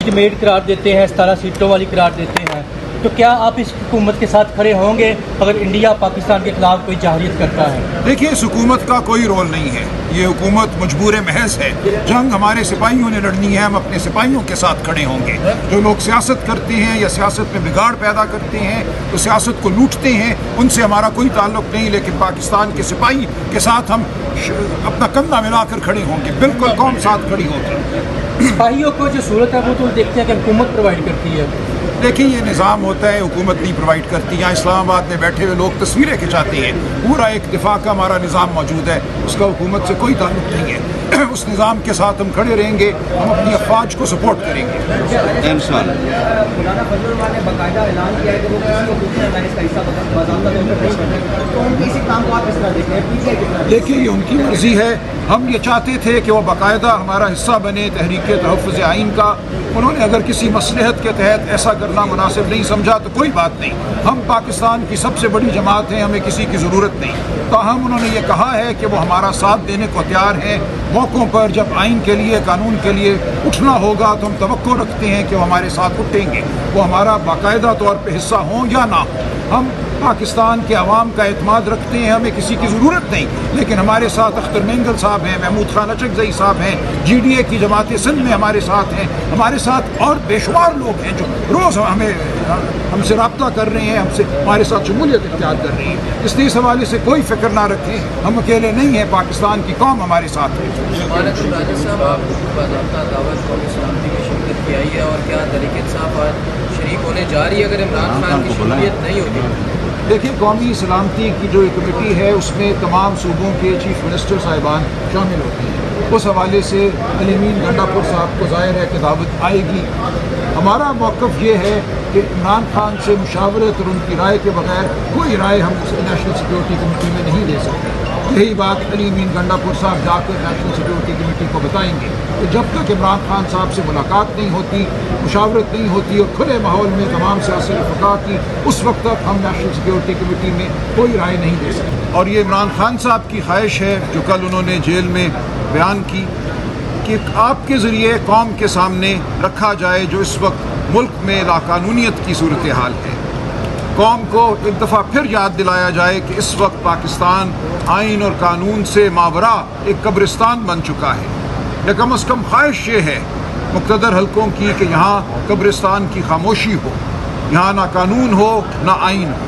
Estimate करार देते हैं, 17 सीटों वाली करार देते हैं, तो क्या आप इस हुकूमत के साथ खड़े होंगे अगर इंडिया पाकिस्तान के खिलाफ कोई जहारियत करता है? देखिए, इस हुकूमत का कोई रोल नहीं है। ये हुकूमत मजबूर महज है। जंग हमारे सिपाहियों ने लड़नी है, हम अपने सिपाहियों के साथ खड़े होंगे। जो लोग सियासत करते हैं या सियासत में बिगाड़ पैदा करते हैं, तो सियासत को लूटते हैं, उनसे हमारा कोई ताल्लुक नहीं। लेकिन पाकिस्तान के सिपाही के साथ हम अपना कंधा मिलाकर खड़े होंगे, बिल्कुल कौम साथ खड़ी होगी। सिपाहियों को जो सूरत है वो तो देखते हैं कि हुकूमत प्रोवाइड करती है। देखिए, ये निज़ाम होता है, हुकूमत नहीं प्रोवाइड करती। यहाँ इस्लामाबाद में बैठे हुए लोग तस्वीरें खिंचाते हैं। पूरा एक दिफा का हमारा निज़ाम मौजूद है, उसका हुकूमत से कोई ताल्लुक नहीं है। उस निज़ाम के साथ हम खड़े रहेंगे, हम अपनी अफवाज को सपोर्ट करेंगे। देखिए, ये उनकी मर्जी है। हम ये चाहते थे कि वो बाकायदा हमारा हिस्सा बने तहरीक तहफ़्फ़ुज़ आइन का। उन्होंने अगर किसी मसलहत के तहत ऐसा करना मुनासिब नहीं समझा तो कोई बात नहीं। हम पाकिस्तान की सबसे बड़ी जमात हैं, हमें किसी की ज़रूरत नहीं। ताहम उन्होंने ये कहा है कि वो हमारा साथ देने को तैयार हैं। मौक़ों पर जब आइन के लिए, कानून के लिए उठना होगा तो हम तवक्को रखते हैं कि वो हमारे साथ उठेंगे। वो हमारा बाकायदा तौर पर हिस्सा हों या ना हो। हम पाकिस्तान के अवाम का एतमाद रखते हैं, हमें किसी की ज़रूरत नहीं। लेकिन हमारे साथ अख्तर मेंगल साहब हैं, महमूद खान अचकज़ई साहब हैं, GDA की जमात सिंध में हमारे साथ हैं, हमारे साथ और बेशुमार लोग हैं जो रोज़ हमसे रब्ता कर रहे हैं, हमारे साथ शमूलियत इख्तियार कर रही है। इसलिए इस हवाले से कोई फ़िक्र ना रखें, हम अकेले नहीं हैं, पाकिस्तान की कौम हमारे साथ है। शरीक होने जा रही है अगर इमरान खान की शमूलियत नहीं होती? देखिए, कौमी सलामती की जो कमेटी है उसमें तमाम सूबों के चीफ मिनिस्टर साहिबान शामिल होते हैं। उस हवाले से अलीमीन गंडापुर साहब को ज़ाहिर है कि दावत आएगी। हमारा मौक़िफ़ ये है कि इमरान खान से मुशावरत और उनकी राय के बगैर कोई राय हम नेशनल सिक्योरिटी कमेटी में नहीं दे सकते। यही बात अलीमीन गंडापुर साहब जाकर नेशनल सिक्योरिटी कमेटी को बताएंगे कि जब तक इमरान खान साहब से मुलाकात नहीं होती, मुशावरत नहीं होती और खुले माहौल में तमाम सियासी रफ़का की, उस वक्त तक हम नेशनल सिक्योरिटी कमेटी में कोई राय नहीं दे सकते। और ये इमरान खान साहब की ख्वाहिश है जो कल उन्होंने जेल में बयान की कि आपके ज़रिए कौम के सामने रखा जाए जो इस वक्त मुल्क में लाकानूनियत की सूरत हाल है। कौम को एक दफ़ा फिर याद दिलाया जाए कि इस वक्त पाकिस्तान आइन और कानून से मावरा एक कब्रिस्तान बन चुका है। या कम अज़ कम ख्वाहिश ये है मुक़्तदर हलकों की कि यहाँ कब्रिस्तान की खामोशी हो, यहाँ ना कानून हो ना आइन हो।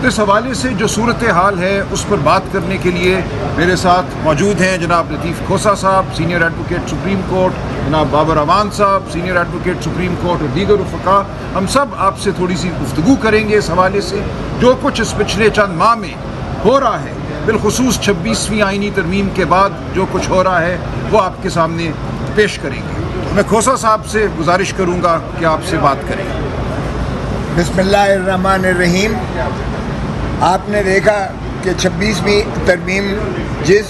इस हवाले से जो सूरत हाल है उस पर बात करने के लिए मेरे साथ मौजूद हैं जनाब लतीफ़ खोसा साहब, सीनियर एडवोकेट सुप्रीम कोर्ट, जनाब बाबर अमान साहब, सीनियर एडवोकेट सुप्रीम कोर्ट और दीगर रफ़का। हम सब आपसे थोड़ी सी गुफ्तगू करेंगे इस हवाले से जो कुछ इस पिछले चंद माह में हो रहा है, बिलखुसूस 26वीं आइनी तरमीम के बाद जो कुछ हो रहा है वो आपके सामने पेश करेंगे। मैं खोसा साहब से गुजारिश करूँगा कि आपसे बात करें। बिस्मिल्लाहिर्रहमानिर्रहीम। आपने देखा कि 26वीं तरमीम जिस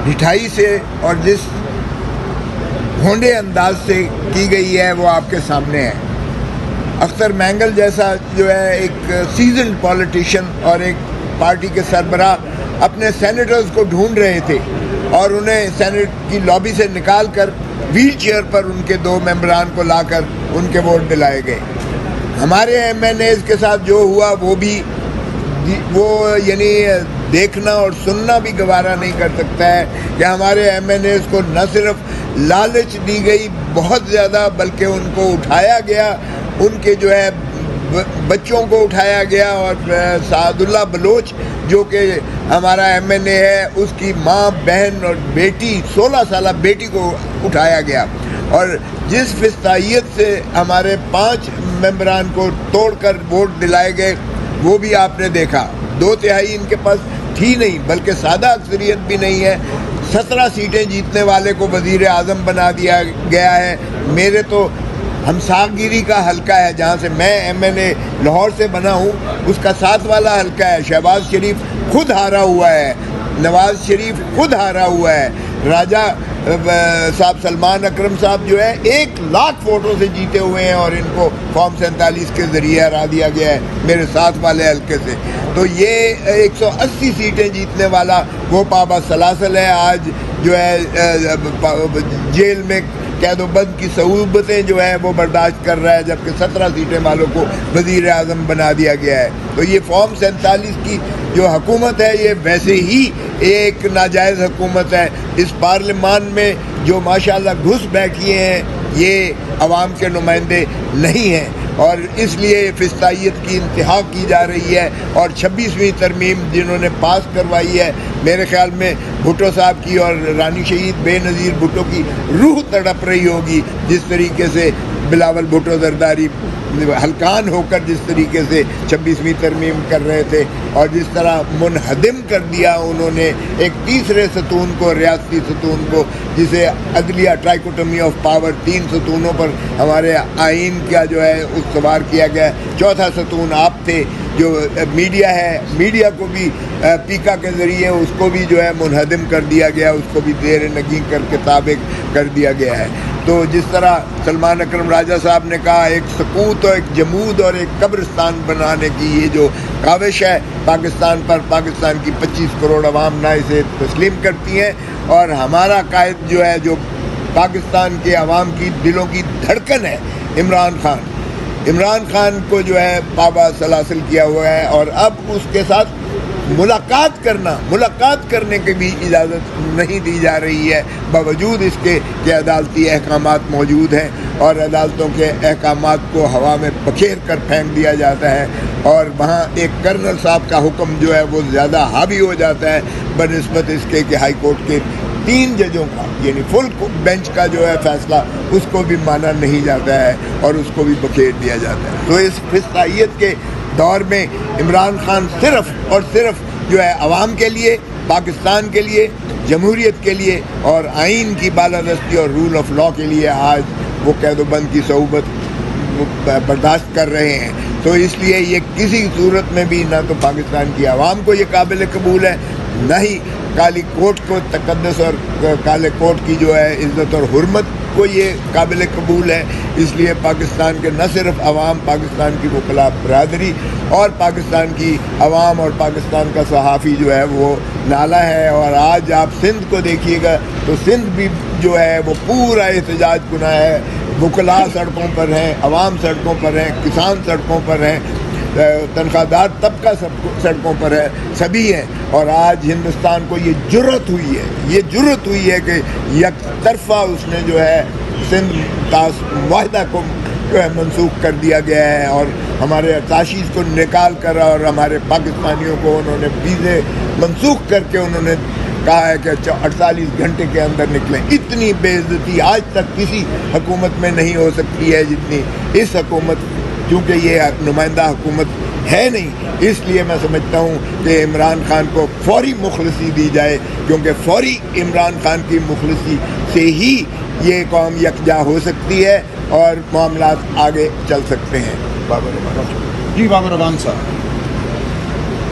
ढिठाई से और जिस भोंडे अंदाज से की गई है वो आपके सामने है। अख्तर मेंगल जैसा जो है एक सीजन्ड पॉलिटिशियन और एक पार्टी के सरबराह अपने सेनेटर्स को ढूंढ रहे थे और उन्हें सेनेट की लॉबी से निकाल कर व्हील चेयर पर उनके 2 मेंबरान को लाकर उनके वोट दिलाए गए। हमारे MNAs के साथ जो हुआ वो यानी देखना और सुनना भी गवारा नहीं कर सकता है कि हमारे MNAs को न सिर्फ लालच दी गई बहुत ज़्यादा बल्कि उनको उठाया गया, उनके जो है बच्चों को उठाया गया और सादुल्ला बलोच जो कि हमारा MNA है उसकी माँ, बहन और बेटी 16 साल बेटी को उठाया गया और जिस फिस्तायत से हमारे 5 मेंबरान को तोड़कर वोट दिलाए गए वो भी आपने देखा। 2/3 इनके पास थी नहीं बल्कि सादा अक्सरियत भी नहीं है। 17 सीटें जीतने वाले को वज़ीर आज़म बना दिया गया है। मेरे तो हमसागिरी का हलका है जहाँ से मैं MNA लाहौर से बना हूँ, उसका 7 वाला हलका है। शहबाज शरीफ खुद हारा हुआ है, नवाज़ शरीफ खुद हारा हुआ है। राजा साहब सलमान अकरम साहब जो है 1 लाख वोटों से जीते हुए हैं और इनको फॉर्म 47 के ज़रिए हरा दिया गया है मेरे 7 वाले हलके से। तो ये 180 सीटें जीतने वाला वो पाबा सलासल है। आज जो है जेल में قید و بند کی صعوبتیں جو ہیں وہ برداشت کر رہا ہے، جبکہ 17 سیٹیں والوں کو وزیر اعظم بنا دیا گیا ہے۔ تو یہ فارم 47 کی جو حکومت ہے یہ ویسے ہی ایک ناجائز حکومت ہے۔ اس پارلیمان میں جو ماشاءاللہ گھس بیٹھے ہیں یہ عوام کے نمائندے نہیں ہیں، اور اس لیے فسطائیت کی انتہا کی جا رہی ہے۔ اور 26ویں ترمیم جنہوں نے پاس کروائی ہے، میرے خیال میں بھٹو صاحب کی اور رانی شہید بے نظیر بھٹو کی روح تڑپ رہی ہوگی، جس طریقے سے بلاول بھٹو زرداری ہلکان ہو کر جس طریقے سے 26ویں ترمیم کر رہے تھے، اور جس طرح منہدم کر دیا انہوں نے ایک تیسرے ستون کو، ریاستی ستون کو، جسے عدلیہ ٹرائکوٹمی آف پاور، 3 ستونوں پر ہمارے آئین کا جو ہے استوار کیا گیا۔ چوتھا ستون آپ تھے جو میڈیا ہے، میڈیا کو بھی پیکا کے ذریعے اس کو بھی جو ہے منہدم کر دیا گیا، اس کو بھی زیر نگین کر کے تابع کر دیا گیا ہے۔ تو جس طرح سلمان اکرم راجہ صاحب نے کہا، ایک سکوت اور ایک جمود اور ایک قبرستان بنانے کی یہ جو کاوش ہے پاکستان پر، پاکستان کی 25 کروڑ عوام نہ اسے تسلیم کرتی ہیں، اور ہمارا قائد جو ہے، جو پاکستان کے عوام کی دلوں کی دھڑکن ہے، عمران خان کو جو ہے پابا سلاسل کیا ہوا ہے، اور اب اس کے ساتھ ملاقات کرنے کی بھی اجازت نہیں دی جا رہی ہے، باوجود اس کے کہ عدالتی احکامات موجود ہیں، اور عدالتوں کے احکامات کو ہوا میں بکھیر کر پھینک دیا جاتا ہے، اور وہاں ایک کرنل صاحب کا حکم جو ہے وہ زیادہ حاوی ہو جاتا ہے بنسبت اس کے کہ ہائی کورٹ کے 3 ججوں کا، یعنی فل بینچ کا جو ہے فیصلہ اس کو بھی مانا نہیں جاتا ہے اور اس کو بھی بکھیر دیا جاتا ہے۔ تو اس فسطائیت کے دور میں عمران خان صرف اور صرف جو ہے عوام کے لیے، پاکستان کے لیے، جمہوریت کے لیے اور آئین کی بالادستی اور رول آف لا کے لیے آج وہ قید و بند کی صعوبت برداشت کر رہے ہیں۔ تو اس لیے یہ کسی صورت میں بھی نہ تو پاکستان کی عوام کو یہ قابل قبول ہے، نہ ہی کالی کوٹ کو، تقدس اور کالے کوٹ کی جو ہے عزت اور حرمت کو یہ قابل قبول ہے۔ اس لیے پاکستان کے نہ صرف عوام، پاکستان کی وکلاء برادری اور پاکستان کی عوام اور پاکستان کا صحافی جو ہے وہ نالا ہے۔ اور آج آپ سندھ کو دیکھیے گا تو سندھ بھی جو ہے وہ پورا احتجاج کنہ ہے، وکلاء سڑکوں پر ہیں، عوام سڑکوں پر ہیں، کسان سڑکوں پر ہیں، تنخواہ دار طبقہ سڑکوں پر ہے، سبھی ہیں۔ اور آج ہندوستان کو یہ جرأت ہوئی ہے کہ یک طرفہ اس نے جو ہے سندھ معاہدہ کو جو ہے منسوخ کر دیا گیا ہے، اور ہمارے تاشیز کو نکال کر اور ہمارے پاکستانیوں کو انہوں نے ویزے منسوخ کر کے انہوں نے کہا ہے کہ 48 گھنٹے کے اندر نکلیں۔ اتنی بے عزتی آج تک کسی حکومت میں نہیں ہو سکتی ہے جتنی اس حکومت، کیونکہ یہ نمائندہ حکومت ہے نہیں، اس لیے میں سمجھتا ہوں کہ عمران خان کو فوری مخلصی دی جائے، کیونکہ فوری عمران خان کی مخلصی سے ہی یہ قوم یکجا ہو سکتی ہے اور معاملات آگے چل سکتے ہیں۔ جی بابر رحمان صاحب،